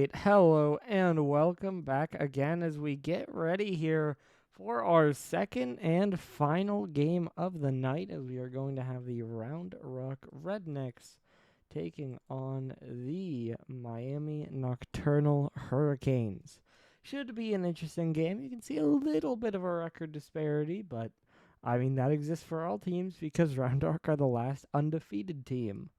Alright, hello and welcome back again as we get ready here for our second and final game of the night, as we are going to have the Round Rock Rednecks taking on the Miami Nocturnal Hurricanes. Should be an interesting game. You can see a little bit of a record disparity, but I mean that exists for all teams because Round Rock are the last undefeated team.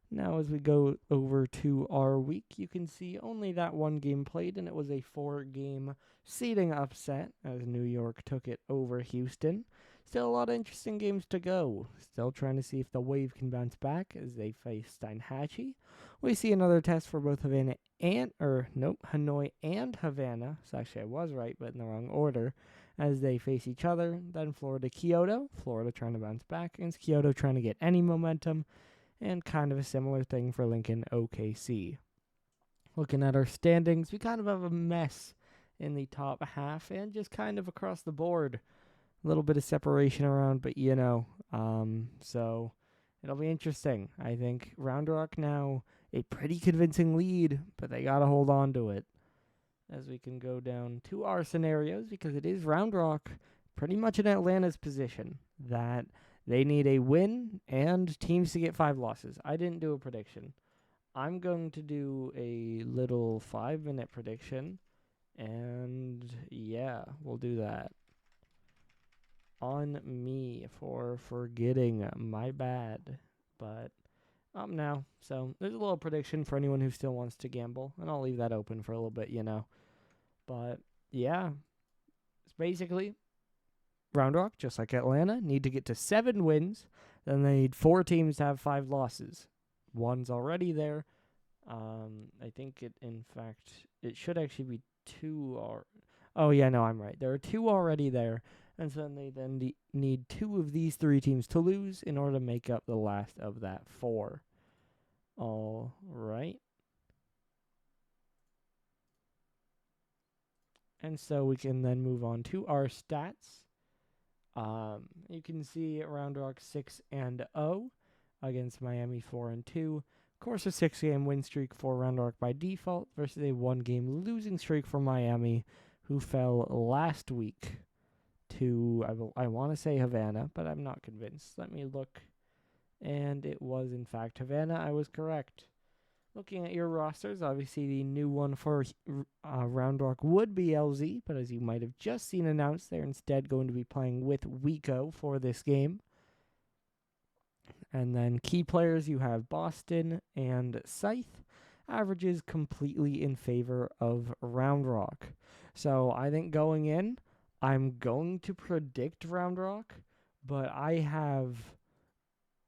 Now, as we go over to our week, you can see only that one game played, and it was a 4-game seeding upset as New York took it over Houston. Still a lot of interesting games to go. Still trying to see if the Wave can bounce back as they face Steinhatchee. We see another test for both Hanoi and Havana. So actually, I was right, but in the wrong order, as they face each other. Then Florida, Kyoto. Florida trying to bounce back against Kyoto, trying to get any momentum. And kind of a similar thing for Lincoln OKC. Looking at our standings, we kind of have a mess in the top half and just kind of across the board. A little bit of separation around, but so it'll be interesting. I think Round Rock now a pretty convincing lead, but they got to hold on to it. As we can go down to our scenarios, because it is Round Rock pretty much in Atlanta's position that they need a win and teams to get 5 losses. I didn't do a prediction. I'm going to do a little 5-minute prediction. And yeah, we'll do that. On me for forgetting. My bad. But now. So there's a little prediction for anyone who still wants to gamble. And I'll leave that open for a little bit, But yeah, it's basically Round Rock, just like Atlanta, need to get to 7 wins. Then they need 4 teams to have 5 losses. One's already there. I think it should actually be 2. Oh, yeah, no, I'm right. There are 2 already there. And so they then need 2 of these 3 teams to lose in order to make up the last of that 4. All right. And so we can then move on to our stats. You can see Round Rock 6-0 against Miami 4-2. Of course, a 6-game win streak for Round Rock by default versus a 1-game losing streak for Miami, who fell last week to, I want to say Havana, but I'm not convinced. Let me look. And it was, in fact, Havana. I was correct. Looking at your rosters, obviously the new one for Round Rock would be LZ, but as you might have just seen announced, they're instead going to be playing with Wico for this game. And then key players, you have Boston and Scythe. Averages completely in favor of Round Rock. So I think going in, I'm going to predict Round Rock, but I have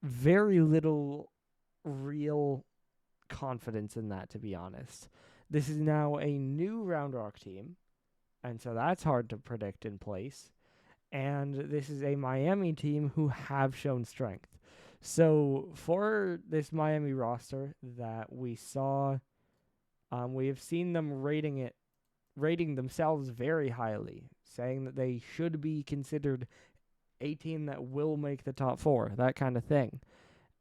very little real confidence in that, to be honest. This is now a new Round Rock team, and so that's hard to predict in place. And this is a Miami team who have shown strength. So for this Miami roster that we saw, we have seen them rating themselves very highly, saying that they should be considered a team that will make the top 4, that kind of thing.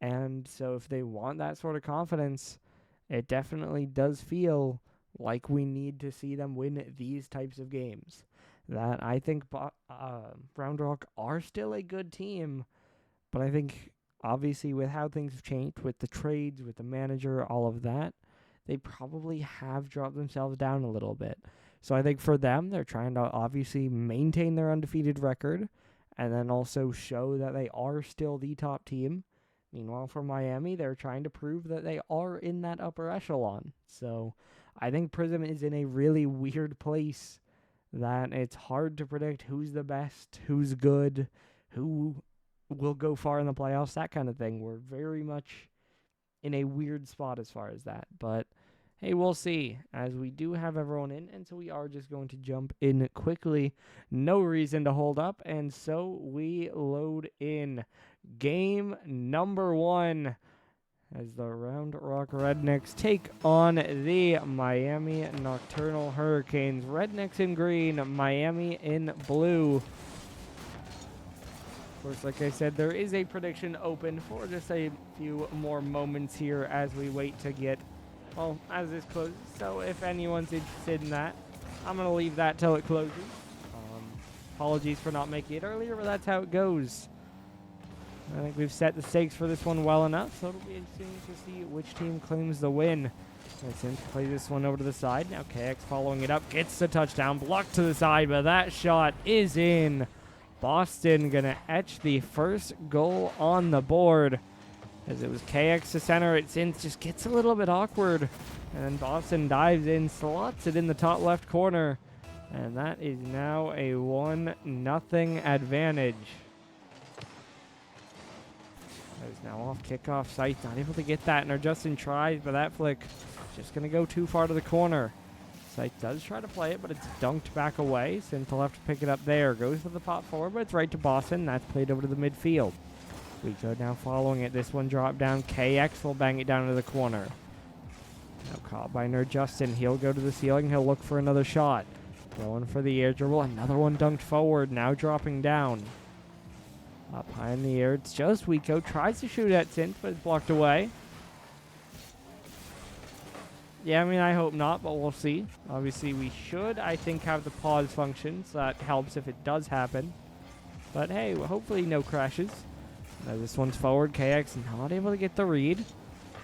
And so if they want that sort of confidence, it definitely does feel like we need to see them win these types of games. That I think Round Rock are still a good team, but I think obviously with how things have changed, with the trades, with the manager, all of that, they probably have dropped themselves down a little bit. So I think for them, they're trying to obviously maintain their undefeated record and then also show that they are still the top team. Meanwhile, for Miami, they're trying to prove that they are in that upper echelon. So I think Prism is in a really weird place that it's hard to predict who's the best, who's good, who will go far in the playoffs, that kind of thing. We're very much in a weird spot as far as that. But hey, we'll see, as we do have everyone in, and so we are just going to jump in quickly. No reason to hold up, and so we load in game number 1 as the Round Rock Rednecks take on the Miami Nocturnal Hurricanes. Rednecks in green, Miami in blue. Of course, like I said, there is a prediction open for just a few more moments here as we wait to get well, as this closes. So if anyone's interested in that, I'm going to leave that till it closes. Apologies for not making it earlier, but that's how it goes. I think we've set the stakes for this one well enough, so it'll be interesting to see which team claims the win. Let's play this one over to the side. Now KX following it up, gets the touchdown, blocked to the side, but that shot is in. Boston gonna etch the first goal on the board. As it was KX to center, it just gets a little bit awkward. And then Boston dives in, slots it in the top left corner. And that is now a 1-0 advantage. That is now off kickoff. Scythe not able to get that, and Justin tries, but that flick just going to go too far to the corner. Scythe does try to play it, but it's dunked back away. Synth will have to pick it up there. Goes for the pop forward, but it's right to Boston. That's played over to the midfield. Rico now following it. This one dropped down. KX will bang it down to the corner. Now caught by Justin. He'll go to the ceiling. He'll look for another shot. Going for the air dribble. Another one dunked forward. Now dropping down. Up high in the air. It's just Rico. Tries to shoot at Synth, but it's blocked away. Yeah, I mean, I hope not, but we'll see. Obviously, we should, I think, have the pause function, so that helps if it does happen. But hey, hopefully no crashes. Now this one's forward. KX not able to get the read.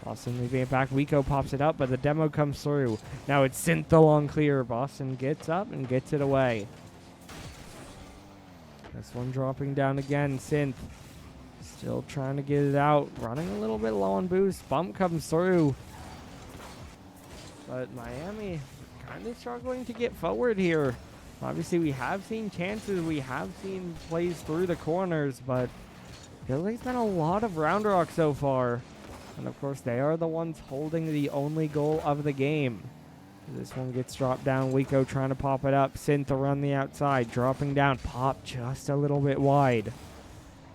Boston leaving it back. Rico pops it up, but the demo comes through. Now it's Synth the long clear. Boston gets up and gets it away. This one dropping down again. Synth still trying to get it out. Running a little bit low on boost. Bump comes through. But Miami kind of struggling to get forward here. Obviously, we have seen chances. We have seen plays through the corners, but feels like it's been a lot of round rock so far. And, of course, they are the ones holding the only goal of the game. This one gets dropped down. Rico trying to pop it up. Synth around the outside. Dropping down. Pop just a little bit wide.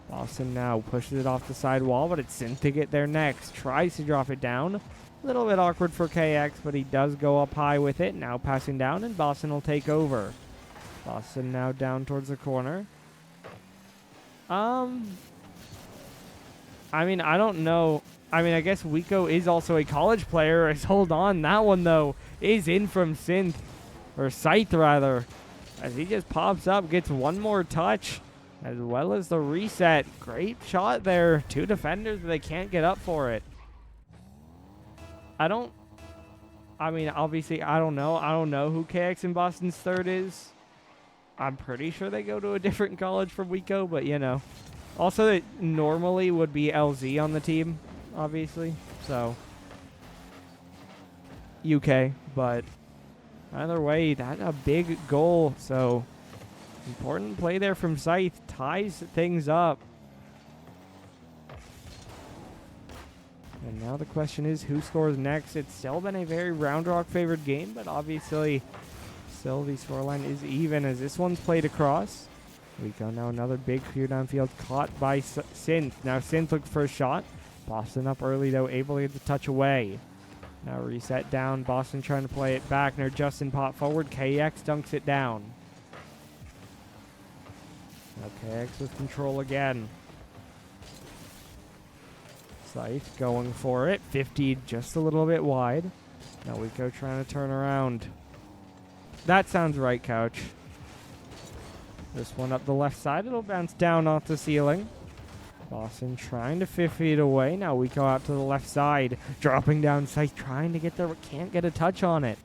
Boston now pushes it off the side wall, but it's Synth to get there next. Tries to drop it down. A little bit awkward for KX, but he does go up high with it. Now passing down, and Boston will take over. Boston now down towards the corner. I mean, I don't know. I mean, I guess Rico is also a college player. Hold on. That one, though, is in from Synth. Or Scythe, rather. As he just pops up, gets one more touch. As well as the reset. Great shot there. Two defenders, but they can't get up for it. I mean, obviously, I don't know. I don't know who KX and Boston's third is. I'm pretty sure they go to a different college from Rico, but, you know. Also, it normally would be LZ on the team, obviously. So, UK. But either way, that's a big goal. So, important play there from Scythe. Ties things up. And now the question is, who scores next? It's still been a very Round Rock favored game, but obviously still the scoreline is even as this one's played across. Rico now another big clear downfield caught by Synth. Now Synth looks for a shot. Boston up early though, able to get the touch away. Now reset down. Boston trying to play it back. Now Justin pop forward. KX dunks it down. Now KX with control again. Scythe going for it. 50 just a little bit wide. Now Rico trying to turn around. That sounds right, Couch. This one up the left side. It'll bounce down off the ceiling. Boston trying to 50 it away. Now Rico out to the left side. Dropping down. Scythe trying to get there, but can't get a touch on it.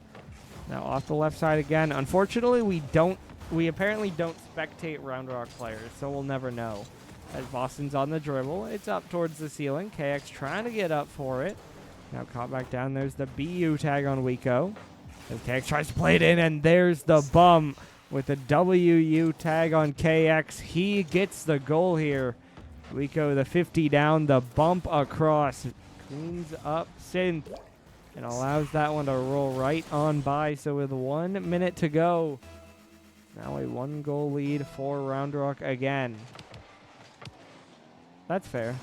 Now off the left side again. Unfortunately, we apparently don't spectate Round Rock players, so we'll never know. As Boston's on the dribble, it's up towards the ceiling. KX trying to get up for it. Now caught back down. There's the BU tag on Rico. As KX tries to play it in, and there's the bum with the WU tag on KX. He gets the goal here. Rico, the 50 down, the bump across. Cleans up Synth and allows that one to roll right on by. So with 1 minute to go, now a 1-goal lead for Round Rock again. That's fair.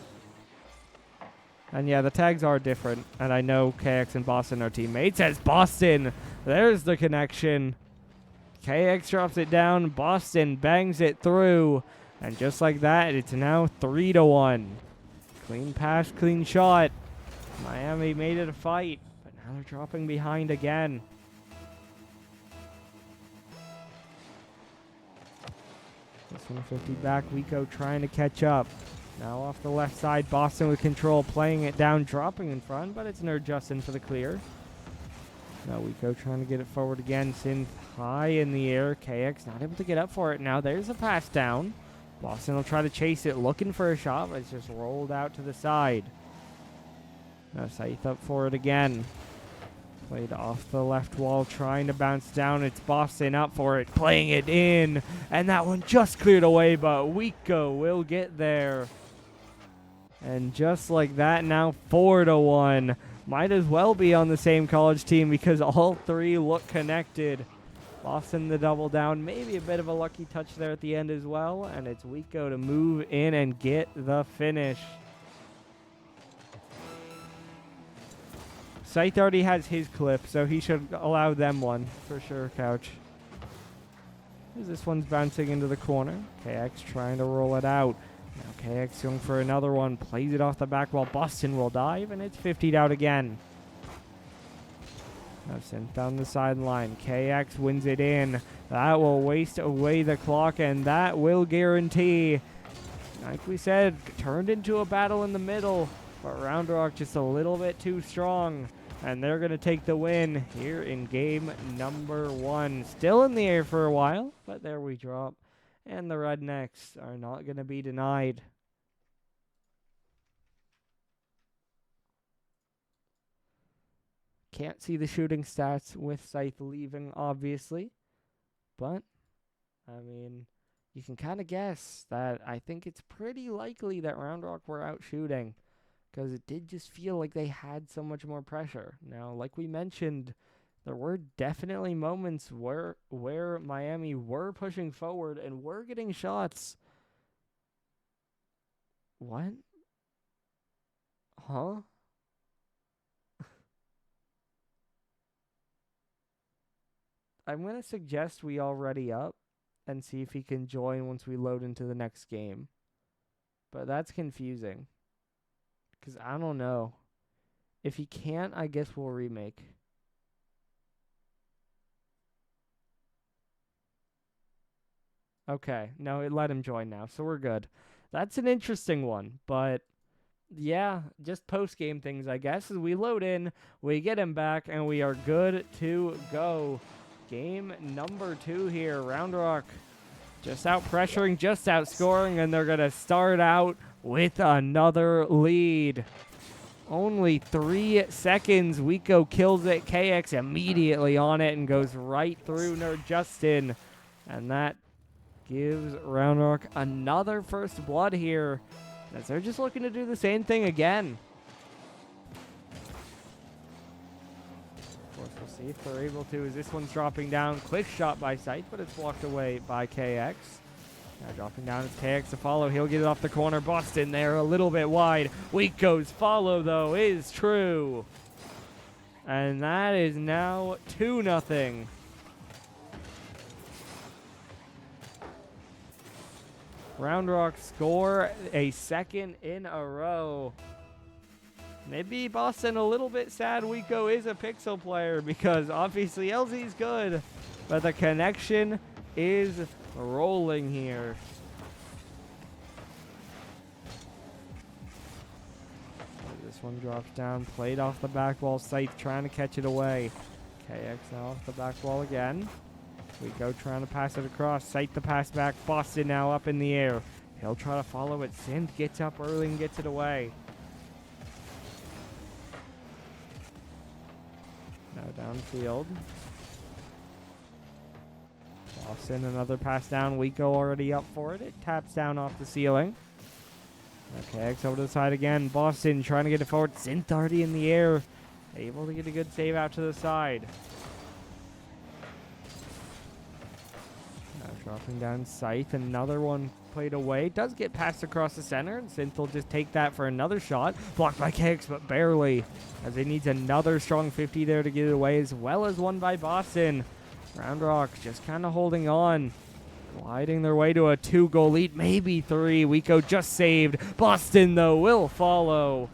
And yeah, the tags are different. And I know KX and Boston are teammates. As Boston, there's the connection. KX drops it down. Boston bangs it through. And just like that, it's now 3-1. Clean pass, clean shot. Miami made it a fight. But Now they're dropping behind again. This 150 back, Wico trying to catch up. Now off the left side, Boston with control, playing it down, dropping in front, but it's Nerd Justin for the clear. Now Wico trying to get it forward again. Synth high in the air. KX not able to get up for it. Now there's a pass down. Boston will try to chase it, looking for a shot, but it's just rolled out to the side. Now Scythe up for it again. Played off the left wall, trying to bounce down. It's Boston up for it, playing it in. And that one just cleared away, but Wico will get there. And just like that, now 4-1. Might as well be on the same college team because all three look connected. Boston the double down. Maybe a bit of a lucky touch there at the end as well. And it's Wico to move in and get the finish. Scythe already has his clip, so he should allow them one for sure, Couch. As this one's bouncing into the corner. KX trying to roll it out. Now KX going for another one. Plays it off the back wall. Boston will dive, and it's 50'd out again. Now sent down the sideline. KX wins it in. That will waste away the clock, and that will guarantee. Like we said, turned into a battle in the middle, but Round Rock just a little bit too strong. And they're going to take the win here in game number 1. Still in the air for a while, but there we drop. And the Rednecks are not going to be denied. Can't see the shooting stats with Scythe leaving, obviously. But, I mean, you can kind of guess that I think it's pretty likely that Round Rock were out shooting. Because it did just feel like they had so much more pressure. Now, like we mentioned, there were definitely moments where Miami were pushing forward and were getting shots. What? Huh? I'm going to suggest we all ready up and see if he can join once we load into the next game. But that's confusing. Because I don't know. If he can't, I guess we'll remake. Okay. No, it let him join now, so we're good. That's an interesting one. But, yeah, just post-game things, I guess. As we load in, we get him back, and we are good to go. Game number 2 here. Round Rock just out pressuring, just out scoring, and they're going to start out with another lead. Only 3 seconds. Wico kills it. KX immediately on it and goes right through Nerd Justin. And that gives Round Rock another first blood here, as they're just looking to do the same thing again. Of course, we'll see if they're able to, as this one's dropping down. Quick shot by Scythe, but it's blocked away by KX. Now dropping down is KX to follow. He'll get it off the corner. Boston there a little bit wide. Wico's follow, though, is true. And that is now 2-0. Round Rock score a second in a row. Maybe Boston a little bit sad Wico is a pixel player because obviously LZ's good, but the connection is rolling here. This one drops down, played off the back wall. Scythe trying to catch it away. KX now off the back wall again. Wico trying to pass it across. Scythe the pass back. Boston now up in the air. He'll try to follow it. Synth gets up early and gets it away. Now downfield. Boston, another pass down. Wico already up for it. It taps down off the ceiling. Okay, X over to the side again. Boston trying to get it forward. Synth already in the air. Able to get a good save out to the side. Now dropping down Scythe. Another one played away. Does get passed across the center. And Synth will just take that for another shot. Blocked by KX, but barely. As he needs another strong 50 there to get it away, as well as one by Boston. Round Rock just kind of holding on. Gliding their way to a 2-goal lead, maybe 3. Wico just saved. Boston, though, will follow.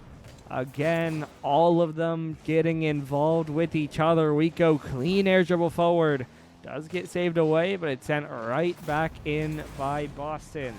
Again, all of them getting involved with each other. Wiko, clean air dribble forward. Does get saved away, but it's sent right back in by Boston.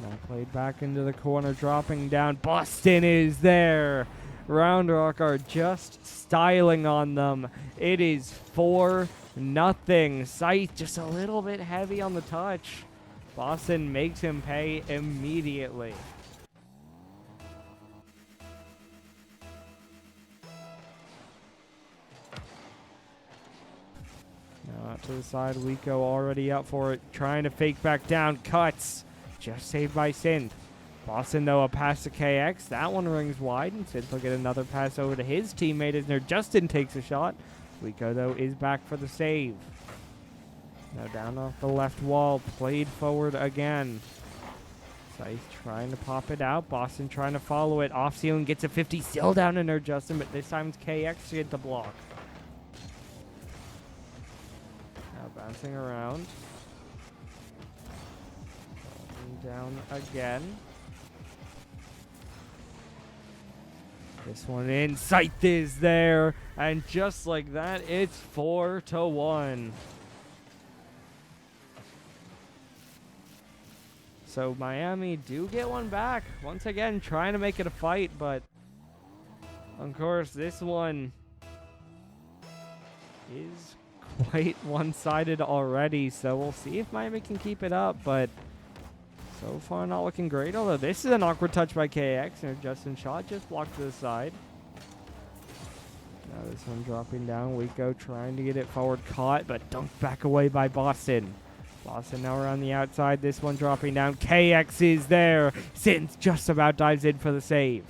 Now played back into the corner, dropping down. Boston is there. Round Rock are just styling on them. It is 4-0. Scythe just a little bit heavy on the touch. Boston makes him pay immediately. Now out to the side, Wiko already up for it, trying to fake back down, cuts. Just saved by Synth. Boston, though, a pass to KX. That one rings wide, and Synth will get another pass over to his teammate as Justin takes a shot. Wiko, though, is back for the save. Now down off the left wall, played forward again. Scythe trying to pop it out. Boston trying to follow it. Off ceiling, gets a 50, still down in Justin, but this time it's KX to get the block. Now bouncing around. Down again. This one in. Scythe is there. And just like that, it's 4-1. So Miami do get one back. Once again, trying to make it a fight, but of course, this one is quite one-sided already. So we'll see if Miami can keep it up, but so far, not looking great, although this is an awkward touch by KX, and Justin shot just blocked to the side. Now this one dropping down. Wiko trying to get it forward, caught, but dunked back away by Boston. Boston now around the outside. This one dropping down. KX is there. Synth just about dives in for the save.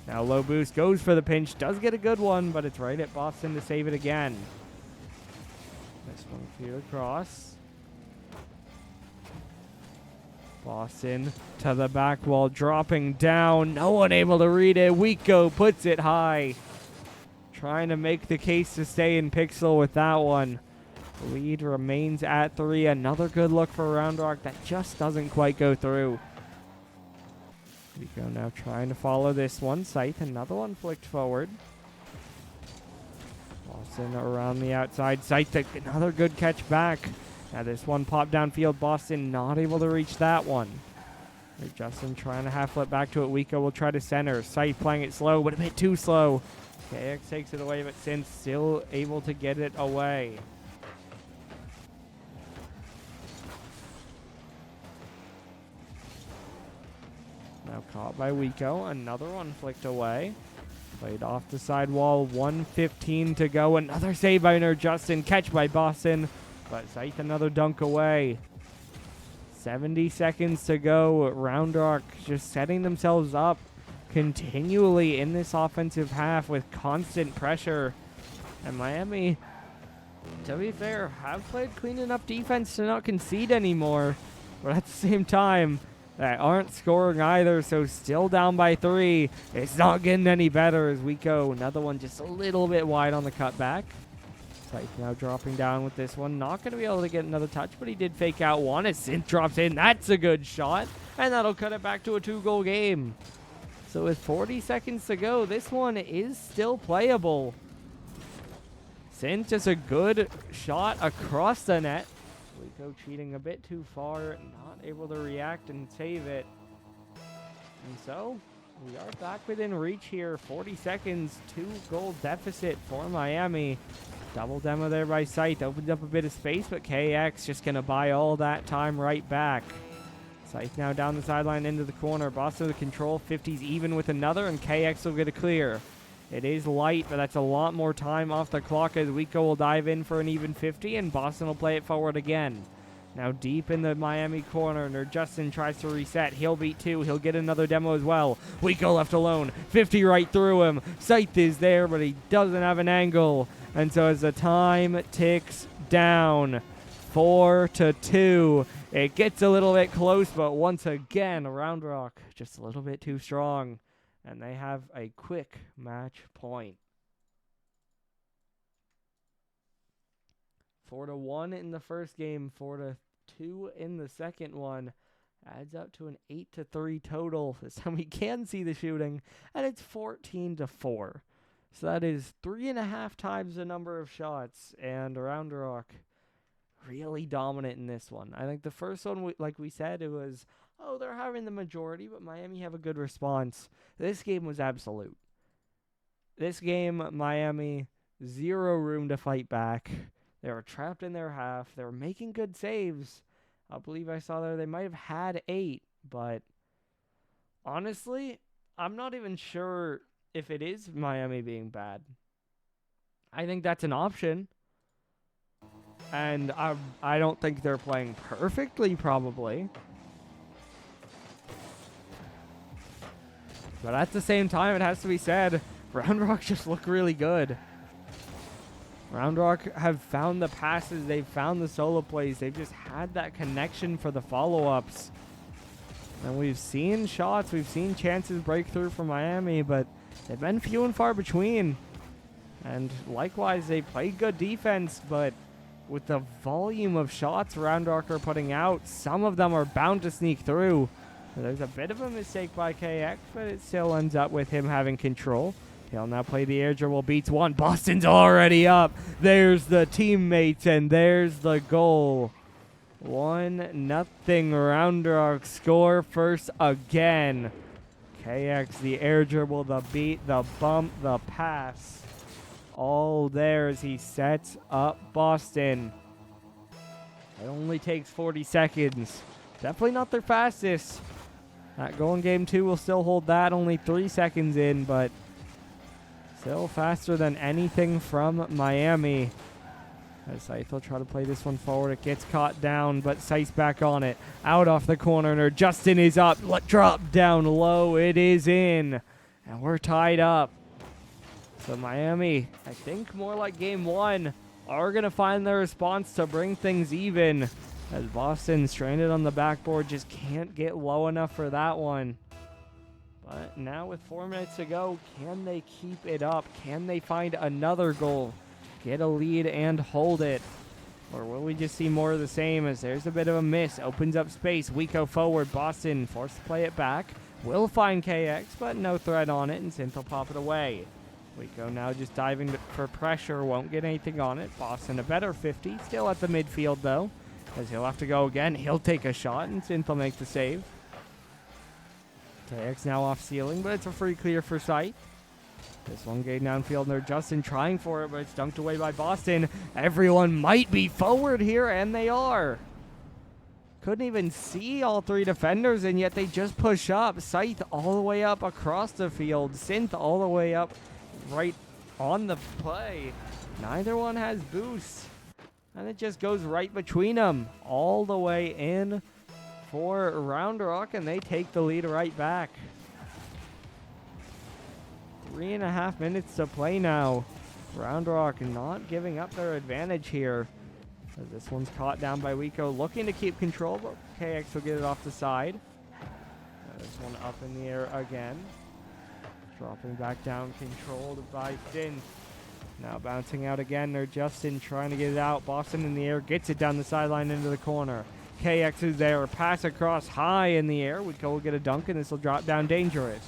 Now low boost, goes for the pinch, does get a good one, but it's right at Boston to save it again. This one cleared across. Boston to the back wall, dropping down. No one able to read it. Wiko puts it high. Trying to make the case to stay in Pixel with that one. Lead remains at 3. Another good look for Round Rock that just doesn't quite go through. Wiko now trying to follow this one. Scythe, another one flicked forward. Boston around the outside. Scythe, another good catch back. Now this one popped downfield. Boston not able to reach that one. Justin trying to half flip back to it. Wiko will try to center. Scythe playing it slow, but a bit too slow. KX takes it away, but Synth still able to get it away. Now caught by Wiko. Another one flicked away. Played off the side wall. 1:15 to go. Another save by Justin. Catch by Boston. But Scythe another dunk away. 70 seconds to go. Round Rock just setting themselves up continually in this offensive half with constant pressure. And Miami, to be fair, have played clean enough defense to not concede anymore. But at the same time, they aren't scoring either, so still down by 3. It's not getting any better as Wiko, another one just a little bit wide on the cutback. Scythe now dropping down with this one. Not going to be able to get another touch, but he did fake out one as Synth drops in. That's a good shot, and that'll cut it back to a 2-goal game. So with 40 seconds to go, this one is still playable. Synth just a good shot across the net. Wiko cheating a bit too far, not able to react and save it. And so we are back within reach here. 40 seconds, 2-goal deficit for Miami. Double demo there by Scythe. Opened up a bit of space, but KX just going to buy all that time right back. Scythe now down the sideline into the corner. Boston with control. 50's even with another, and KX will get a clear. It is light, but that's a lot more time off the clock as Wiko will dive in for an even 50, and Boston will play it forward again. Now deep in the Miami corner, Justin tries to reset. He'll beat 2. He'll get another demo as well. Wiko left alone. 50 right through him. Scythe is there, but he doesn't have an angle. And so as the time ticks down, 4-2, it gets a little bit close, but once again, Round Rock just a little bit too strong. And they have a quick match point. 4-1 in the first game, 4-2 in the second one. Adds up to an 8-3 total. This time we can see the shooting, and it's 14-4. So that is 3.5 times the number of shots, and Round Rock really dominant in this one. I think the first one, like we said, it was, oh, they're having the majority, but Miami have a good response. This game was absolute. This game, Miami, zero room to fight back. They were trapped in their half. They were making good saves. I believe I saw there they might have had 8, but honestly, I'm not even sure if it is Miami being bad. I think that's an option. And I don't think they're playing perfectly, probably. But at the same time, it has to be said, Round Rock just look really good. Round Rock have found the passes. They've found the solo plays. They've just had that connection for the follow-ups. And we've seen shots. We've seen chances break through for Miami, but they've been few and far between. And likewise, they played good defense, but with the volume of shots Round Rock are putting out, some of them are bound to sneak through. There's a bit of a mistake by KX, but it still ends up with him having control. He'll now play the air dribble, beats one. Boston's already up. There's the teammates, and there's the goal. 1-0 Round Rock score first again. KX, the air dribble, the beat, the bump, the pass. All there as he sets up Boston. It only takes 40 seconds. Definitely not their fastest. That goal in game 2 will still hold that. Only 3 seconds in, but still faster than anything from Miami. As Scythe will try to play this one forward. It gets caught down, but Scythe's back on it. Out off the corner. Justin is up. Drop down low. It is in. And we're tied up. So Miami, I think more like game 1, are going to find their response to bring things even. As Boston, stranded on the backboard, just can't get low enough for that one. But now with 4 minutes to go, can they keep it up? Can they find another goal? Get a lead and hold it? Or will we just see more of the same as there's a bit of a miss? Opens up space. Wiko forward. Boston forced to play it back. Will find KX, but no threat on it, and Synth will pop it away. Wiko now just diving for pressure. Won't get anything on it. Boston a better 50. Still at the midfield, though, as he'll have to go again. He'll take a shot, and Synth will make the save. KX now off ceiling, but it's a free clear for Sight. This one getting downfield, and they're Justin trying for it, but it's dunked away by Boston. Everyone might be forward here, and they are. Couldn't even see all 3 defenders, and yet they just push up. Scythe all the way up across the field. Synth all the way up right on the play. Neither one has boost, and it just goes right between them all the way in for Round Rock, and they take the lead right back. 3.5 minutes to play now. Round Rock not giving up their advantage here. As this one's caught down by Wiko, looking to keep control, but KX will get it off the side. This one up in the air again. Dropping back down, controlled by Synth. Now bouncing out again. They're Justin trying to get it out. Boston in the air, gets it down the sideline into the corner. KX is there, pass across high in the air. Wiko will get a dunk, and this will drop down dangerous.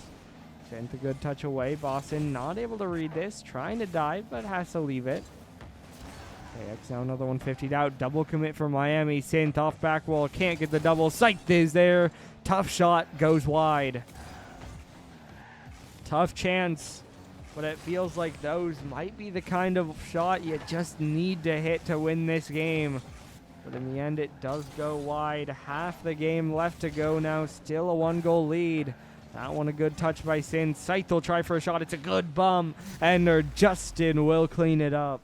Synth a good touch away. Boston not able to read this, trying to dive, but has to leave it. KX now another 150 out. Double commit for Miami. Synth off back wall, can't get the double. Scythe is there. Tough shot, goes wide. Tough chance, but it feels like those might be the kind of shot you just need to hit to win this game. But in the end, it does go wide. Half the game left to go now. Still a 1-goal lead. That one a good touch by Synth. Scythe will try for a shot. It's a good bum. And Justin will clean it up.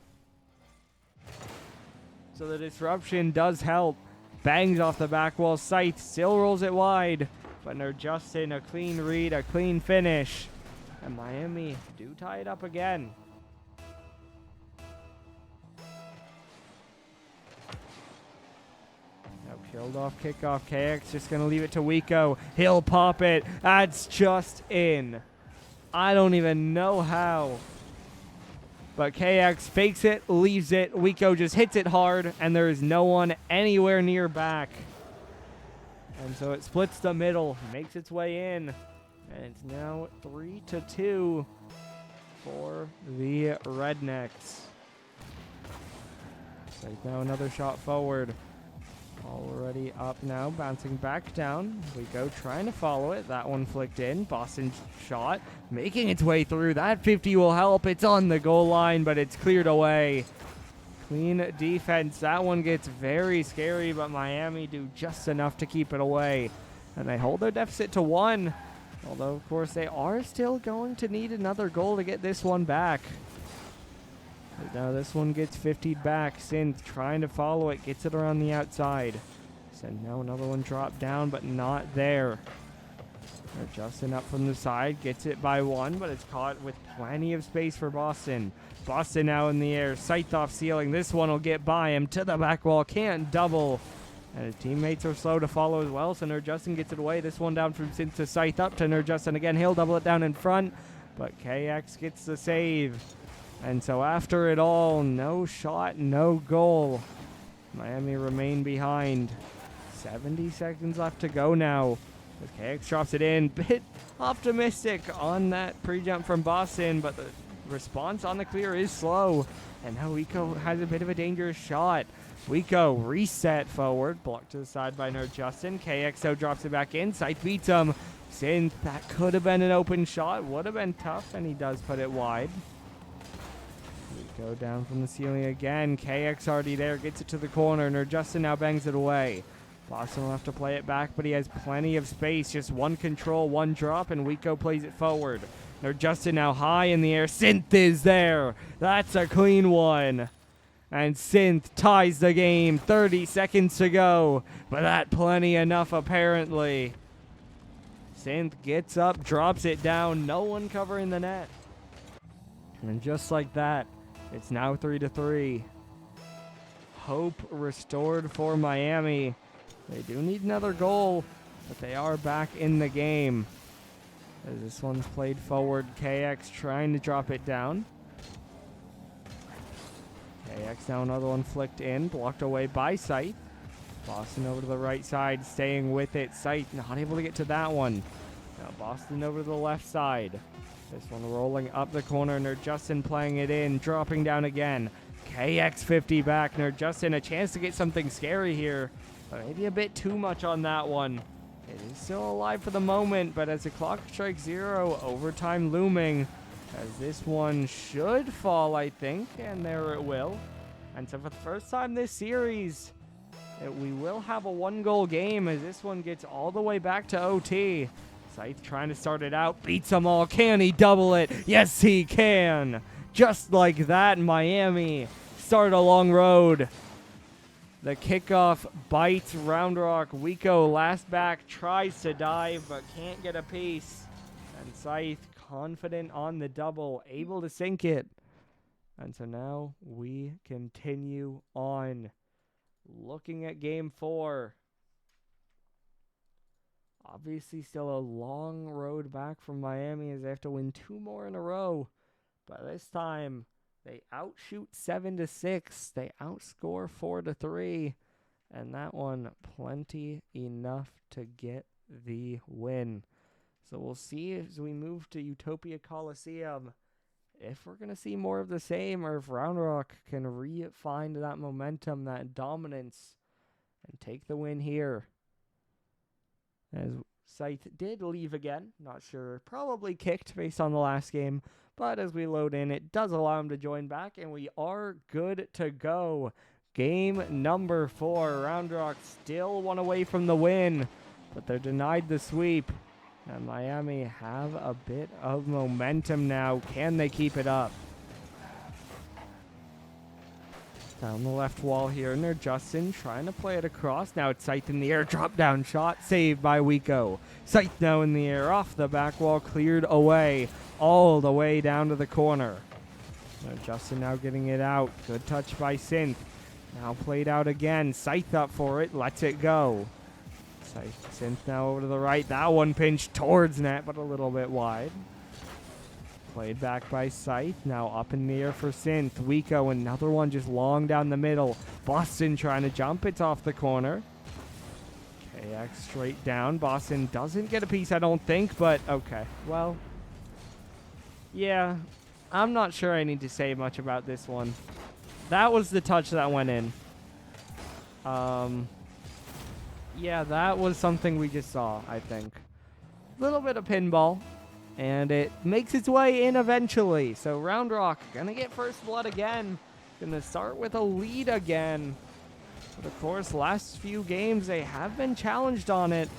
So the disruption does help. Bangs off the back wall. Scythe still rolls it wide. But Justin, a clean read, a clean finish. And Miami do tie it up again. Killed off kickoff. KX just going to leave it to Wiko. He'll pop it. That's just in. I don't even know how. But KX fakes it, leaves it. Wiko just hits it hard, and there is no one anywhere near back. And so it splits the middle, makes its way in. And it's now 3-2 for the Rednecks. So now another shot forward. Already up now, bouncing back down. Wiko trying to follow it. That one flicked in. Boston shot, making its way through. That 50 will help. It's on the goal line, but it's cleared away. Clean defense. That one gets very scary, but Miami do just enough to keep it away. And they hold their deficit to 1. Although, of course, they are still going to need another goal to get this one back. But now this one gets 50'd back. Synth trying to follow it. Gets it around the outside. So now another one dropped down, but not there. They're Justin up from the side. Gets it by 1, but it's caught with plenty of space for Boston. Boston now in the air. Scythe off ceiling. This one will get by him to the back wall. Can't double. And his teammates are slow to follow as well, so Justin gets it away. This one down from Synth to Scythe up to Justin again. He'll double it down in front, but KX gets the save. And so after it all, no shot, no goal. Miami remain behind. 70 seconds left to go now. As KX drops it in. Bit optimistic on that pre-jump from Boston, but the response on the clear is slow. And now Wiko has a bit of a dangerous shot. Wiko reset forward, blocked to the side by Justin. KXO drops it back in. Scythe beats him. Synth, that could have been an open shot. Would have been tough, and he does put it wide. Go down from the ceiling again. KX already there, gets it to the corner. Justin now bangs it away. Boston will have to play it back, but he has plenty of space. Just one control, one drop, and Wiko plays it forward. Justin now high in the air. Synth is there. That's a clean one. And Synth ties the game. 30 seconds to go, but that plenty enough apparently. Synth gets up, drops it down. No one covering the net. And just like that, it's now 3-3. Hope restored for Miami. They do need another goal, but they are back in the game. As this one's played forward, KX trying to drop it down. KX now another one flicked in, blocked away by Scythe. Boston over to the right side, staying with it. Scythe not able to get to that one. Now Boston over to the left side. This one rolling up the corner. Justin playing it in, dropping down again. KX 50 back. Justin a chance to get something scary here, but maybe a bit too much on that one. It is still alive for the moment, but as the clock strikes 0, overtime looming. As this one should fall, I think, and there it will. And so for the first time this series, we will have a 1-goal game as this one gets all the way back to OT. Scythe trying to start it out, beats them all. Can he double it? Yes, he can. Just like that, Miami start a long road. The kickoff bites Round Rock. Wiko last back, tries to dive, but can't get a piece. And Scythe confident on the double, able to sink it. And so now we continue on. Looking at game 4. Obviously still a long road back from Miami as they have to win 2 more in a row. But this time they outshoot 7-6. They outscore 4-3. And that one plenty enough to get the win. So we'll see as we move to Utopia Coliseum if we're going to see more of the same or if Round Rock can re-find that momentum, that dominance, and take the win here. As Scythe did leave again, not sure, probably kicked based on the last game, but as we load in, it does allow him to join back, and we are good to go. Game number 4, Round Rock still one away from the win, but they're denied the sweep, and Miami have a bit of momentum now. Can they keep it up? Down the left wall here, and Justin trying to play it across. Now it's Scythe in the air, drop down shot, saved by Wiko. Scythe now in the air, off the back wall, cleared away, all the way down to the corner. Justin now getting it out, good touch by Synth. Now played out again, Scythe up for it, lets it go. Synth now over to the right, that one pinched towards net, but a little bit wide. Played back by Scythe. Now up in the air for Synth. Wiko, another one just long down the middle. Boston trying to jump. It's off the corner. KX straight down. Boston doesn't get a piece, I don't think, but okay. Well, yeah, I'm not sure I need to say much about this one. That was the touch that went in. Yeah, that was something we just saw, I think. A little bit of pinball, and it makes its way in eventually. So Round Rock gonna get first blood again. Gonna start with a lead again. But of course, last few games, they have been challenged on it.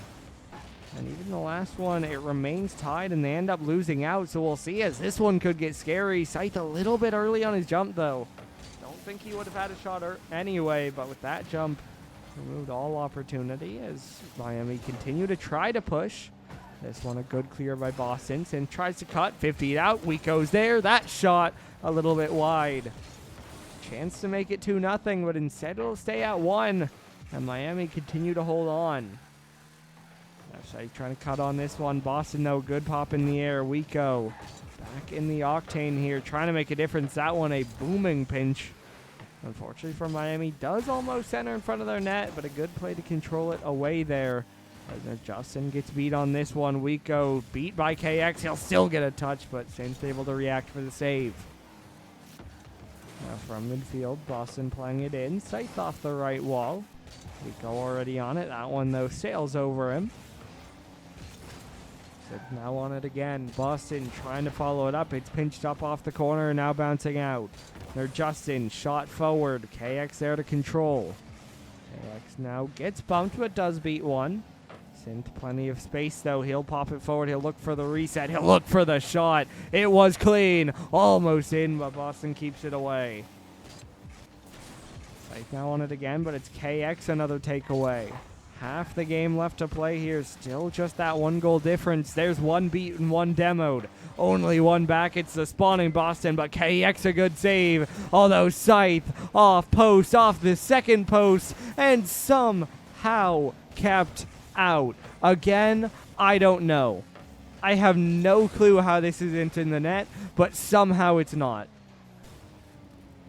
And even the last one, it remains tied, and they end up losing out. So we'll see, as this one could get scary. Scythe a little bit early on his jump, though. Don't think he would have had a shot anyway, but with that jump, removed all opportunity as Miami continue to try to push. This one a good clear by Boston. And tries to cut, 50 out. Wiko's there. That shot a little bit wide. Chance to make it 2-0, but instead it'll stay at 1. And Miami continue to hold on. Scythe trying to cut on this one. Boston, though, good pop in the air. Wiko back in the octane here, trying to make a difference. That one a booming pinch. Unfortunately for Miami, does almost center in front of their net, but a good play to control it away there. As Justin gets beat on this one. Wiko beat by KX. He'll still get a touch, but Saints able to react for the save. Now from midfield, Boston playing it in. Scythe off the right wall. Wiko already on it. That one, though, sails over him. So now on it again. Boston trying to follow it up. It's pinched up off the corner, now bouncing out. They're Justin, shot forward. KX there to control. KX now gets bumped, but does beat one. Synth plenty of space, though. He'll pop it forward. He'll look for the reset. He'll look for the shot. It was clean. Almost in, but Boston keeps it away. Scythe now on it again, but it's KX, another takeaway. Half the game left to play here. Still just that 1 goal difference. There's 1 beat and 1 demoed. Only 1 back. It's the spawning Boston, but KX a good save. Although Scythe off post, off the second post, and somehow kept out. Again, I don't know. I have no clue how this is into the net, but somehow it's not.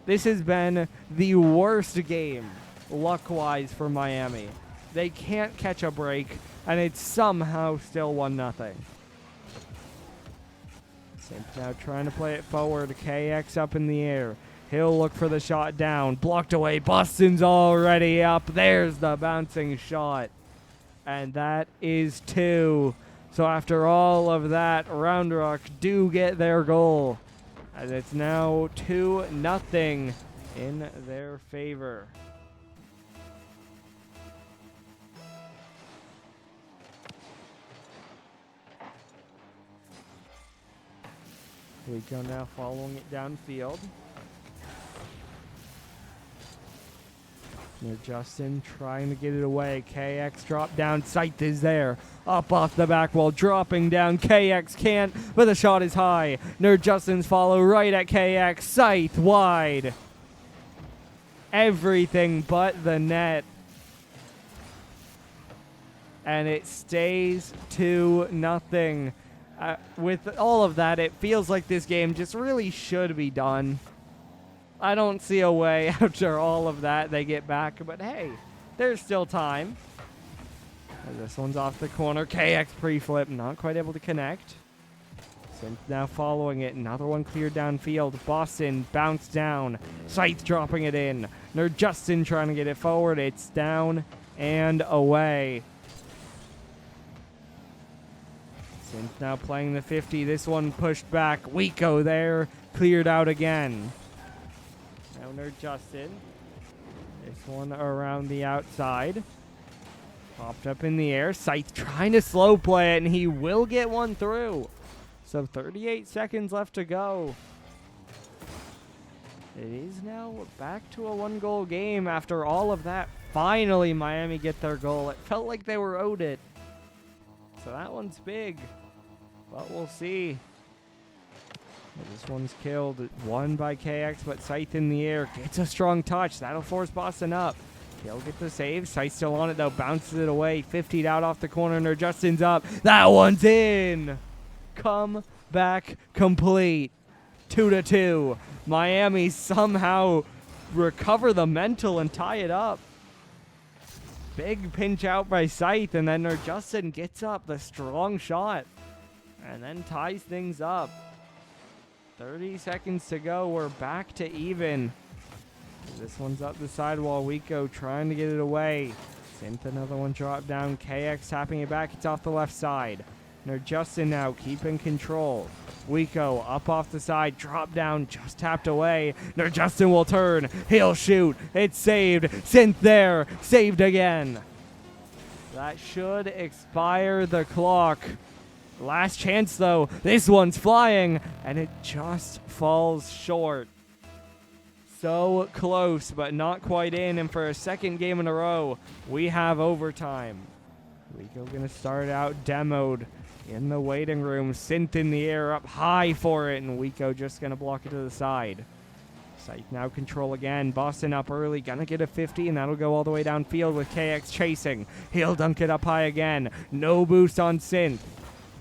This has been the worst game, luck-wise, for Miami. They can't catch a break, and it's somehow still 1-0. Synth now trying to play it forward. KX up in the air. He'll look for the shot down. Blocked away. Boston's already up. There's the bouncing shot. And that is 2. So after all of that, Round Rock do get their goal. And it's now 2-0 in their favor. Wiko now following it downfield. Near Justin trying to get it away. KX drop down. Scythe is there. Up off the back wall. Dropping down. KX can't, but the shot is high. Nerd Justin's follow right at KX. Scythe wide. Everything but the net. And it stays 2-0. With all of that, it feels like this game just really should be done. I don't see a way after all of that they get back, but hey, there's still time. This one's off the corner. KX pre-flip, not quite able to connect. Synth now following it. Another one cleared downfield. Boston bounced down. Scythe dropping it in. Nerd Justin trying to get it forward. It's down and away. Synth now playing the 50. This one pushed back. Wiko there. Cleared out again. Now Nerd Justin. This one around the outside. Popped up in the air. Scythe trying to slow play it, and he will get one through. So 38 seconds left to go. It is now back to a 1-goal game after all of that. Finally, Miami get their goal. It felt like they were owed it. So that one's big. But we'll see. This one's killed. One by KX, but Scythe in the air. Gets a strong touch. That'll force Boston up. He'll get the save. Scythe still on it, though. Bounces it away. 50'd out off the corner. Nerd Justin's up. That one's in. Come back complete. 2-2. Miami somehow recover the mental and tie it up. Big pinch out by Scythe, and then Justin gets up the strong shot and then ties things up. 30 seconds to go. We're back to even. This one's up the sidewall. Wiko trying to get it away. Synth, another one drop down. KX tapping it back. It's off the left side. Justin now keeping control. Wiko up off the side, drop down, just tapped away. Justin will turn, he'll shoot, it's saved. Synth there, saved again. That should expire the clock. Last chance though, this one's flying, and it just falls short. So close, but not quite in, and for a second game in a row, we have overtime. Wiko gonna start out demoed in the waiting room. Synth in the air, up high for it, and Wiko just gonna block it to the side. Scythe now control again. Boston up early, gonna get a 50, and that'll go all the way downfield with KX chasing. He'll dunk it up high again. No boost on Synth.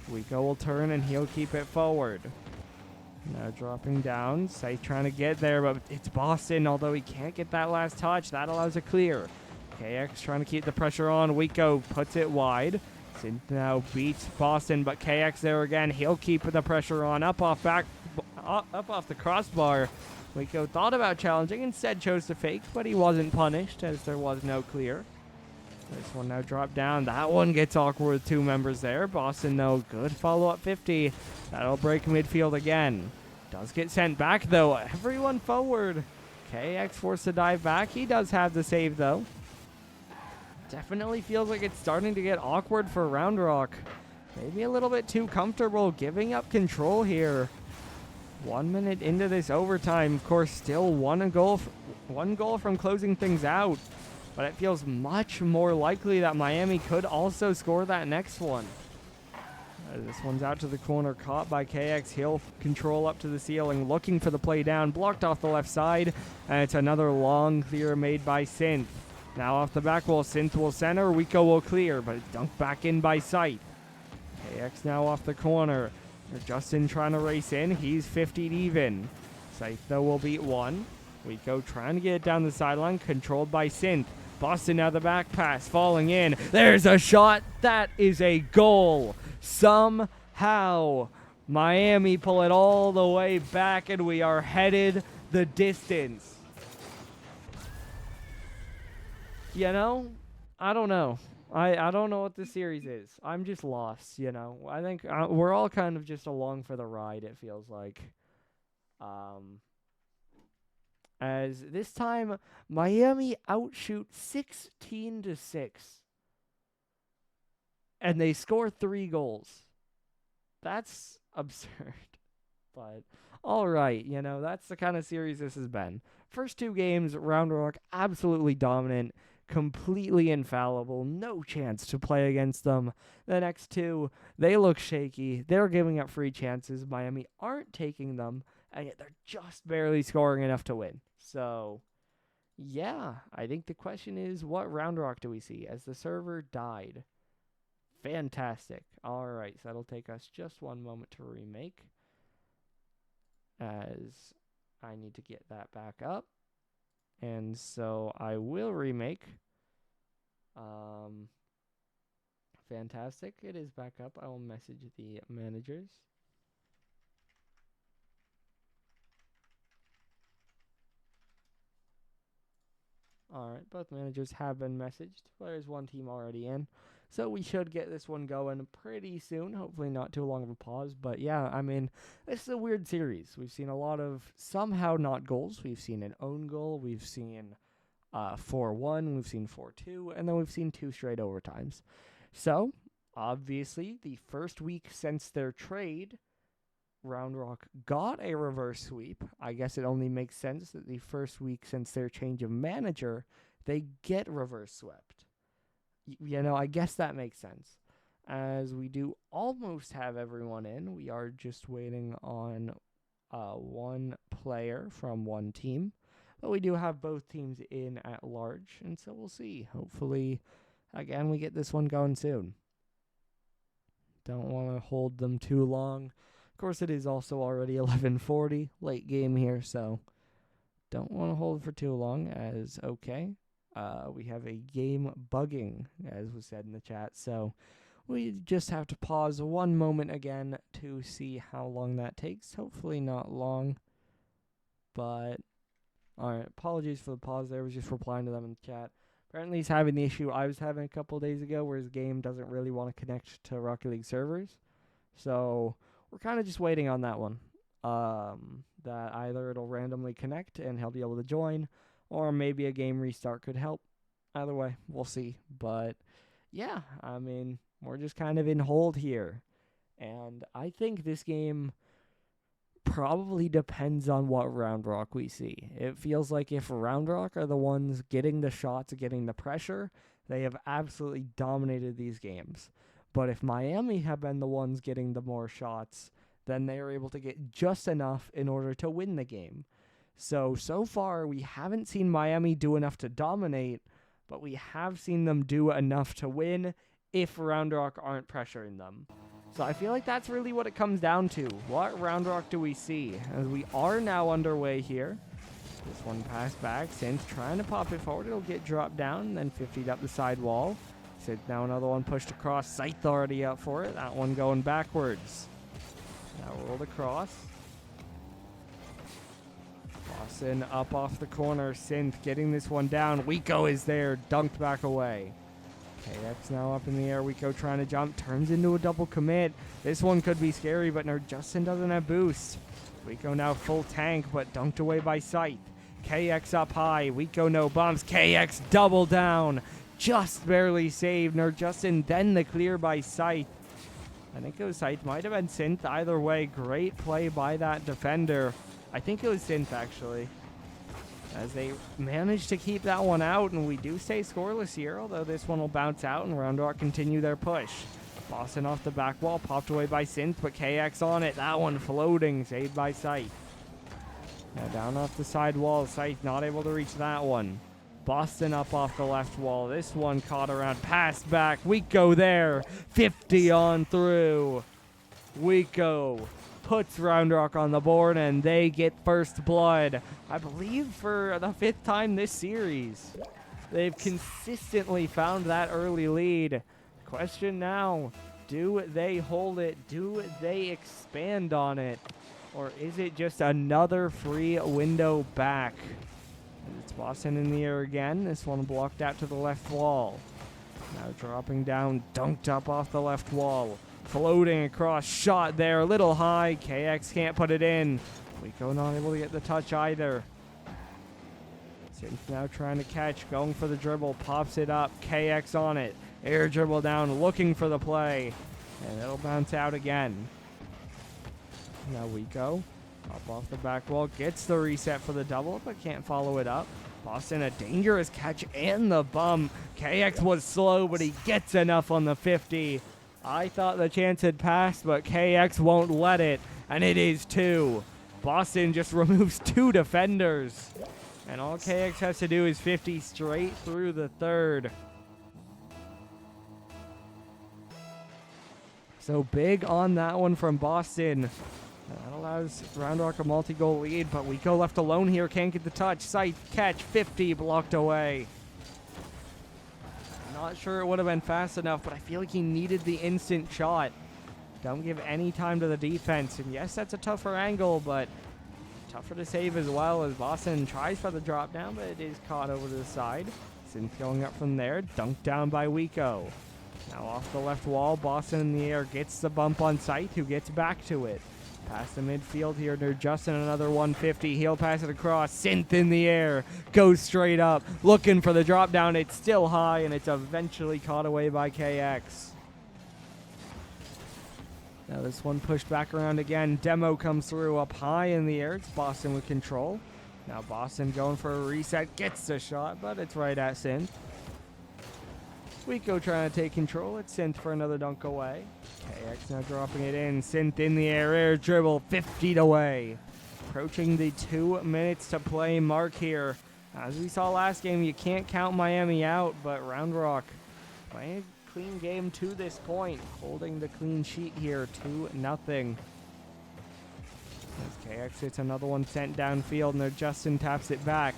Wiko will turn, and he'll keep it forward. Now dropping down. Scythe trying to get there, but it's Boston, although he can't get that last touch. That allows a clear. KX trying to keep the pressure on. Wiko puts it wide. Synth now beats Boston, but KX there again. He'll keep the pressure on. Up off the crossbar. Wiko thought about challenging, instead chose to fake, but he wasn't punished as there was no clear. This one now dropped down. That one gets awkward with two members there. Boston, though, good follow-up 50. That'll break midfield again. Does get sent back, though. Everyone forward. KX forced to dive back. He does have the save, though. Definitely feels like it's starting to get awkward for Round Rock. Maybe a little bit too comfortable giving up control here. 1 minute into this overtime. Of course, still one goal from closing things out. But it feels much more likely that Miami could also score that next one. This one's out to the corner, caught by KX. He'll control up to the ceiling, looking for the play down, blocked off the left side. And it's another long clear made by Synth. Now off the back wall, Synth will center, Wiko will clear, but it's dunked back in by Scythe. KX now off the corner. Justin trying to race in, he's 50'd even. Scythe though will beat one. Wiko trying to get it down the sideline, controlled by Synth. Boston now the back pass, falling in. There's a shot, that is a goal. Somehow, Miami pull it all the way back, and we are headed the distance. You know, I don't know. I don't know what this series is. I'm just lost, you know. I think we're all kind of just along for the ride, it feels like. As this time, Miami outshoot 16-6. And they score 3 goals. That's absurd. But, all right, you know, that's the kind of series this has been. First 2 games, Round Rock absolutely dominant. Completely infallible, no chance to play against them. The next 2, they look shaky. They're giving up free chances. Miami aren't taking them, and yet they're just barely scoring enough to win. So, yeah, I think the question is, what Round Rock do we see as the server died? Fantastic. All right, so that'll take us just 1 moment to remake, as I need to get that back up. And so I will remake. Fantastic. It is back up. I will message the managers. Alright, both managers have been messaged. There's one team already in. So we should get this one going pretty soon. Hopefully not too long of a pause. But yeah, I mean, this is a weird series. We've seen a lot of somehow not goals. We've seen an own goal. We've seen 4-1. We've seen 4-2. And then we've seen 2 straight overtimes. So, obviously, the first week since their trade, Round Rock got a reverse sweep. I guess it only makes sense that the first week since their change of manager, they get reverse swept. You know, I guess that makes sense. As we do almost have everyone in, we are just waiting on one player from one team. But we do have both teams in at large, and so we'll see. Hopefully, again, we get this one going soon. Don't want to hold them too long. Of course, it is also already 11:40, late game here, so don't want to hold for too long, as okay. We have a game bugging, as was said in the chat, so we just have to pause one moment again to see how long that takes. Hopefully not long, but alright, apologies for the pause there. I was just replying to them in the chat. Apparently he's having the issue I was having a couple days ago where his game doesn't really want to connect to Rocket League servers. So we're kind of just waiting on that one. That either it'll randomly connect and he'll be able to join, or maybe a game restart could help. Either way, we'll see. But yeah, I mean, we're just kind of in hold here. And I think this game probably depends on what Round Rock we see. It feels like if Round Rock are the ones getting the shots, getting the pressure, they have absolutely dominated these games. But if Miami have been the ones getting the more shots, then they are able to get just enough in order to win the game. So far, we haven't seen Miami do enough to dominate, but we have seen them do enough to win if Round Rock aren't pressuring them. So I feel like that's really what it comes down to. What Round Rock do we see? As we are now underway here. This one passed back. Synth trying to pop it forward. It'll get dropped down, then 50'd up the side wall. Synth now another one pushed across. Scythe already up for it. That one going backwards. Now rolled across. Boston up off the corner. Synth getting this one down. Wiko is there. Dunked back away. KX now up in the air. Wiko trying to jump. Turns into a double commit. This one could be scary, but no, Justin doesn't have boost. Wiko now full tank, but dunked away by Scythe. KX up high. Wiko no bumps. KX double down. Just barely saved. No, Justin then the clear by Scythe. I think it was Scythe. Might have been Synth. Either way, great play by that defender. I think it was Synth, actually, as they managed to keep that one out, and we do stay scoreless here, although this one will bounce out and Round Rock continue their push. Boston off the back wall, popped away by Synth, but KX on it. That one floating, saved by Scythe. Now down off the side wall, Scythe not able to reach that one. Boston up off the left wall. This one caught around, passed back. Wiko there, 50 on through. Wiko puts Round Rock on the board, and they get first blood, I believe, for the 5th time this series. They've consistently found that early lead. Question now, do they hold it? Do they expand on it? Or is it just another free window back? And it's Boston in the air again. This one blocked out to the left wall. Now dropping down, dunked up off the left wall. Floating across, shot there, a little high. KX can't put it in. Wiko not able to get the touch either. Synth now trying to catch, going for the dribble, pops it up. KX on it. Air dribble down, looking for the play. And it'll bounce out again. Now Wiko, up off the back wall, gets the reset for the double, but can't follow it up. Boston, a dangerous catch and the bump. KX was slow, but he gets enough on the 50. I thought the chance had passed, but KX won't let it, and it is 2. Boston just removes 2 defenders, and all KX has to do is 50 straight through the third. So big on that one from Boston. That allows Round Rock a multi-goal lead, but Wiko left alone here, can't get the touch. Scythe catch, 50 blocked away. Not sure it would have been fast enough, but I feel like he needed the instant shot. Don't give any time to the defense. And yes, that's a tougher angle, but tougher to save as well, as Boston tries for the drop down, but it is caught over to the side. Synth going up from there, dunked down by Wiko. Now off the left wall, Boston in the air gets the bump on Scythe, who gets back to it. Past the midfield here near Justin, another 150. He'll pass it across. Synth in the air. Goes straight up. Looking for the drop down. It's still high, and it's eventually caught away by KX. Now this one pushed back around again. Demo comes through up high in the air. It's Boston with control. Now Boston going for a reset. Gets the shot, but it's right at Synth. Wiko trying to take control. It's Synth for another dunk away. KX now dropping it in. Synth in the air dribble, 50 away. Approaching the 2 minutes to play mark here. As we saw last game, you can't count Miami out, but Round Rock playing a clean game to this point, holding the clean sheet here, 2-0. As KX hits another one sent downfield, and Justin taps it back.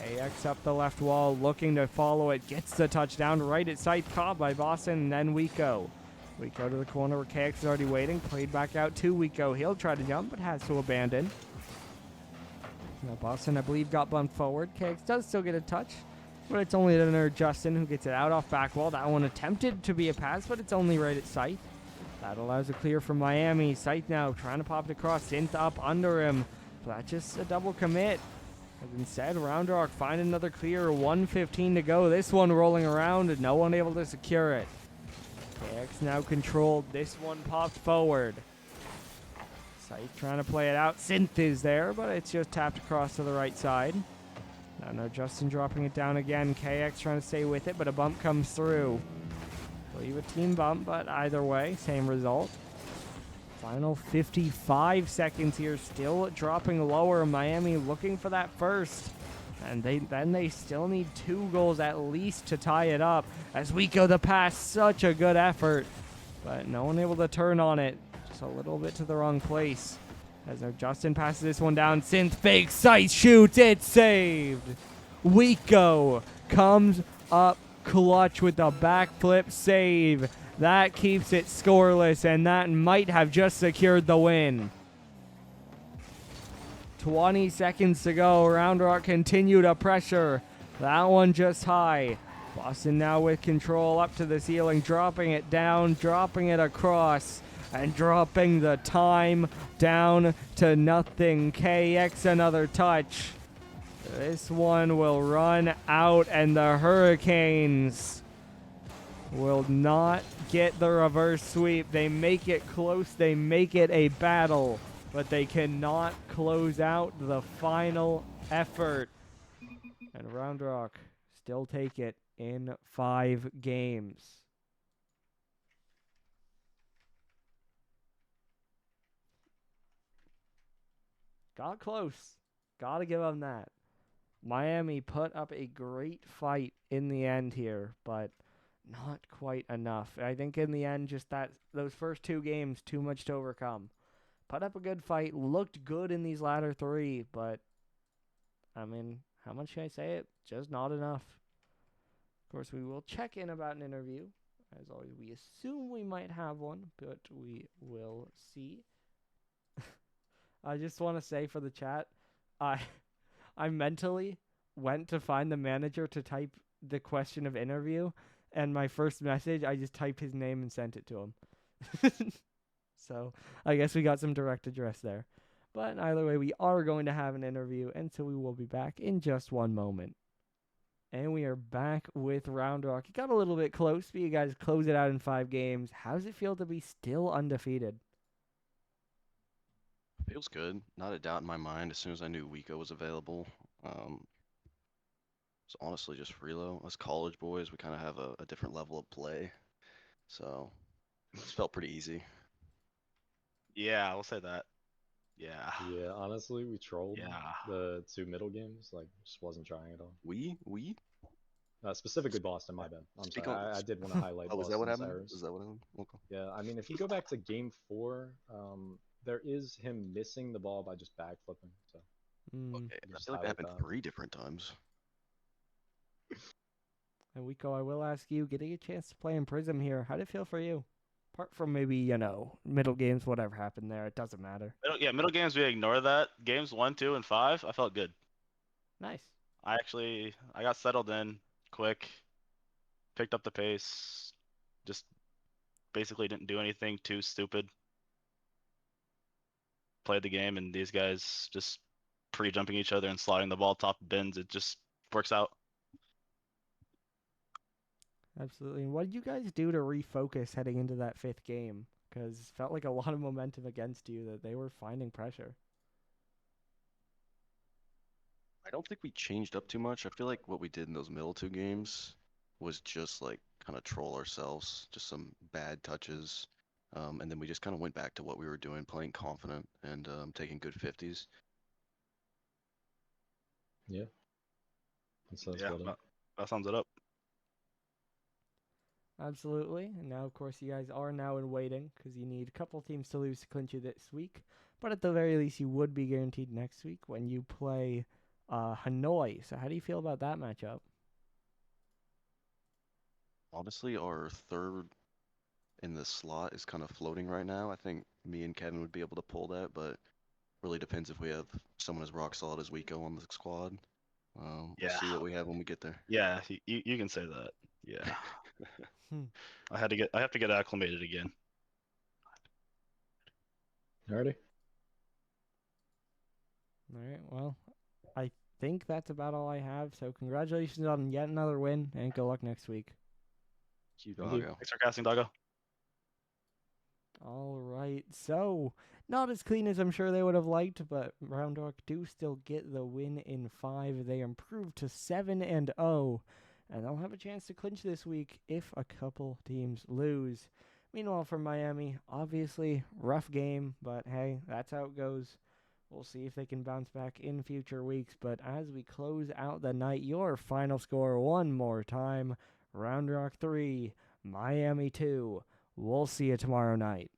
KX up the left wall, looking to follow it. Gets the touchdown right at sight, caught by Boston, and then Wiko. Wiko to the corner where KX is already waiting. Played back out to Wiko. He'll try to jump, but has to abandon. Now Boston, I believe, got bumped forward. KX does still get a touch, but it's only another Justin who gets it out off back wall. That one attempted to be a pass, but it's only right at sight. That allows a clear from Miami. Scythe now trying to pop it across. Synth up under him. But that's just a double commit. As instead, Round Rock find another clear. 1:15 to go. This one rolling around and no one able to secure it. KX now controlled. This one popped forward. Scythe trying to play it out. Synth is there, but it's just tapped across to the right side. No, Justin dropping it down again. KX trying to stay with it, but a bump comes through. I believe a team bump, but either way, same result. Final 55 seconds here, still dropping lower. Miami looking for that first. And then they still need 2 goals at least to tie it up. As we go the pass, such a good effort. But no one able to turn on it. Just a little bit to the wrong place. As Justin passes this one down, Synth fake, Scythe shoots, it's saved. Wiko comes up clutch with the backflip save. That keeps it scoreless, and that might have just secured the win. 20 seconds to go. Round Rock continue to pressure. That one just high. Boston now with control up to the ceiling, dropping it down, dropping it across, and dropping the time down to nothing. KX another touch. This one will run out, and the Hurricanes will not get the reverse sweep. They make it close. They make it a battle, but they cannot close out the final effort. And Round Rock still take it in 5 games. Got close. Gotta give them that. Miami put up a great fight in the end here, but not quite enough. I think in the end, just those first 2 games, too much to overcome. Put up a good fight, looked good in these latter 3, but, I mean, how much can I say it? Just not enough. Of course, we will check in about an interview. As always, we assume we might have one, but we will see. I just want to say for the chat, I mentally went to find the manager to type the question of interview, and my first message, I just typed his name and sent it to him. So I guess we got some direct address there. But either way, we are going to have an interview, and so we will be back in just one moment. And we are back with Round Rock. It got a little bit close, but you guys close it out in 5 games. How does it feel to be still undefeated? Feels good. Not a doubt in my mind as soon as I knew Wiko was available. It's honestly just Freelo. As college boys, we kind of have a different level of play. So it's felt pretty easy. Yeah, I'll say that. Yeah. Yeah, honestly, we trolled Yeah. the 2 middle games. Like, just wasn't trying at all. We? Specifically Boston, my bad. I'm Speak sorry. on- I did want to highlight Oh, is that what Boston's happened? errors. Is that what happened? Okay. Yeah, I mean, if you go back to game 4, there is him missing the ball by just backflipping. So Okay. I just feel like that highlight happened that. 3 different times. And Wiko, I will ask you, getting a chance to play in Prism here, how did it feel for you? Apart from maybe, middle games, whatever happened there, it doesn't matter. Middle games, we ignore that. Games 1, 2, and 5, I felt good. Nice. I got settled in quick, picked up the pace, just basically didn't do anything too stupid. Played the game, and these guys just pre-jumping each other and sliding the ball top bins. It just works out. Absolutely. And what did you guys do to refocus heading into that 5th game? Because it felt like a lot of momentum against you that they were finding pressure. I don't think we changed up too much. I feel like what we did in those middle 2 games was just like kind of troll ourselves, just some bad touches. And then we just kind of went back to what we were doing, playing confident and taking good 50s. Yeah. That's Yeah, what that sums it up. Absolutely. And now, of course, you guys are now in waiting because you need a couple teams to lose to clinch you this week. But at the very least, you would be guaranteed next week when you play Hanoi. So how do you feel about that matchup? Honestly, our third in the slot is kind of floating right now. I think me and Kevin would be able to pull that, but really depends if we have someone as rock solid as Wico on the squad. We'll Yeah. see what we have when we get there. Yeah, you can say that. Yeah. Hmm. I have to get acclimated again. Alrighty. All right. Well, I think that's about all I have. So congratulations on yet another win, and good luck next week. Thank Thank you. Doggo. Thanks for casting, Doggo. All right. So not as clean as I'm sure they would have liked, but Round Rock do still get the win in 5. They improved to 7-0, and they'll have a chance to clinch this week if a couple teams lose. Meanwhile, for Miami, obviously rough game, but hey, that's how it goes. We'll see if they can bounce back in future weeks. But as we close out the night, your final score one more time: Round Rock 3, Miami 2. We'll see you tomorrow night.